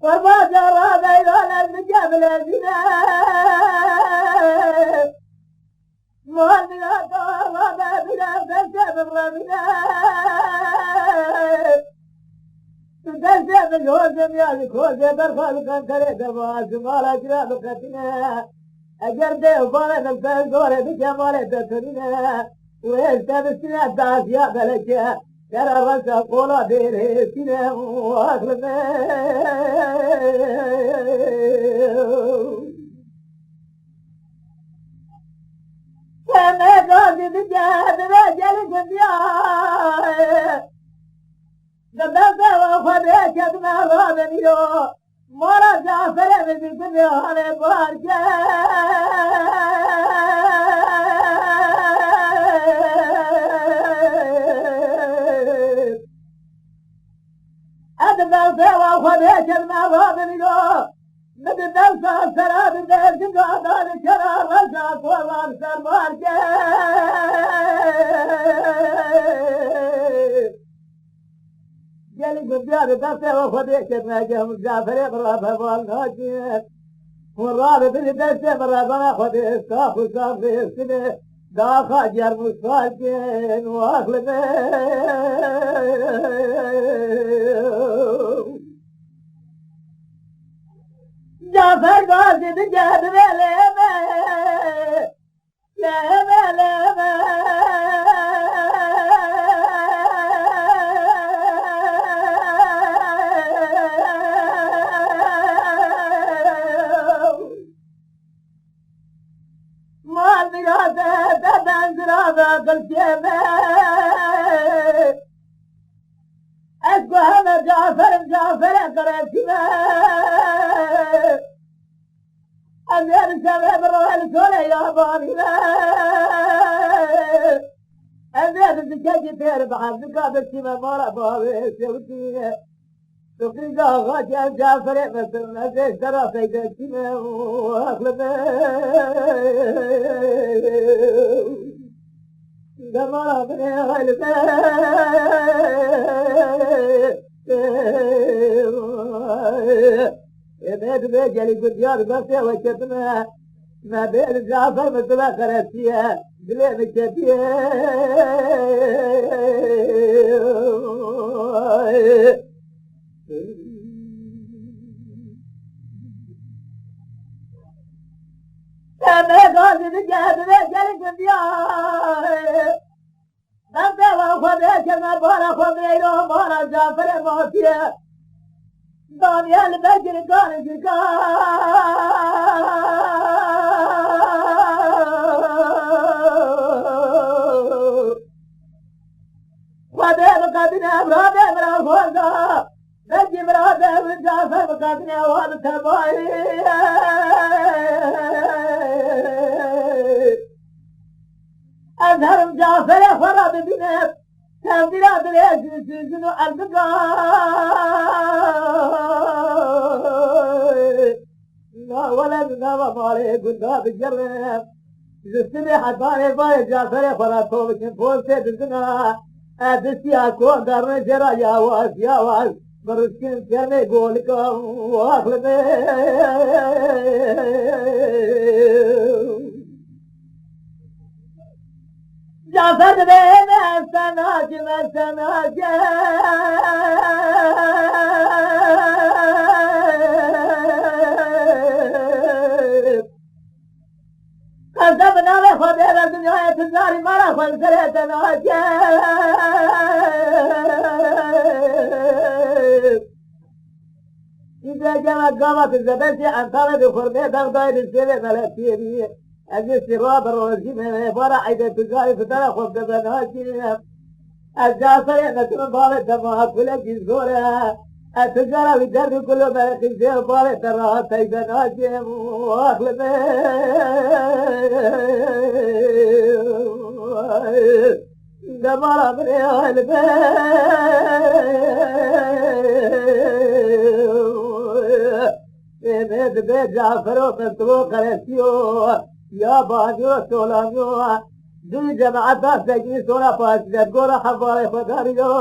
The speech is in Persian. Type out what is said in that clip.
وما جرى بين الجبل الزنا مهلنا طالما بنا فالجبل ربنا تدسم الهوزم يا الكوزة برخالقا كريتا واسمالا جرابقتنا أجرده وبارد الفنزورة بكمالة تترنا ويستبسنا الداسيا بلكا ترى رسا قولا بيره سنة واخلنا كما قاضي بجاد رجل قديا قدرت وفديت ما رابنيو مرا جعفر بكل هذا بارجا قدرت وفديت ما رابنيو قدرت سراب بيت قادر شرا رجعت وانسى بارجا جالي قديار دسته وفديك ما جهم جعفر برابه والناجي والرابط اللي دسته برابه خدي صاف وصاف السنه داخا جر مصاجين واخلنا جعفر قاصد جاد لما لما أسكوها جعفر قرأتنا أمير سبب روح الكل يا بابنا أمير سكاكي تربع سكابتي ممارا بابي سوتي تقريقا غاجة جعفر مثلنا تشترى سيدتنا وأخلنا دمارا بني غلبة بيت بيجلي قديار بسي وشتنا ما بين جعفر مثل خرسية بلي مشتية أنا قاضي بجهد بيجلي قديار بسي وخذيك ما بارا خذيلو بارا جعفر موتيه دنيا البجر كان جكا خدي بقدنا برادة برا فوزا بجي برادة بجافة بقدنا واد تباي أظهر جعفر فراد بنف كان براد ليش سجنو أرضك لا ولد لا مالي قلنا بالجرب جسمي حطاني باي جعفر فراتو بكن فوزي بزنا أدسيا كون دارنا جرا يا واز برسكن سيرني قولك واخلنا جعفر بين السناج والسناج قسمنا لخبير الدنيا تزاري مرة خلصرة سناج إذا جمعت قامت الزبسي عن طلب خرمية تغضي بالسيرة ملكية الاستراب الرجيم من فرع إذا تجاري فترى خبز بناتي الجاسر نتن بالي تما كل جزورة التجارة بالدرب كله ما خزي بالي ترى تي بناتي واخلنا دمر من البيت بيت جعفر وقنطوق رسيو يا بانيو سولانيو دي جماعة سجني سولا فاسدت قول حفاري فداريو